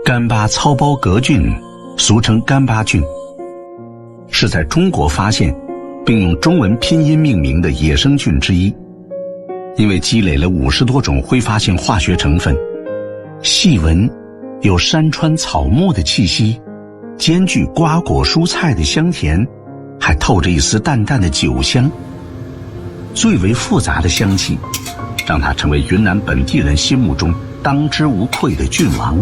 干巴糙胞革菌，俗称干巴菌，是在中国发现并用中文拼音命名的野生菌之一。因为积累了50多种挥发性化学成分，细闻有山川草木的气息，兼具瓜果蔬菜的香甜，还透着一丝淡淡的酒香。最为复杂的香气，让它成为云南本地人心目中当之无愧的菌王。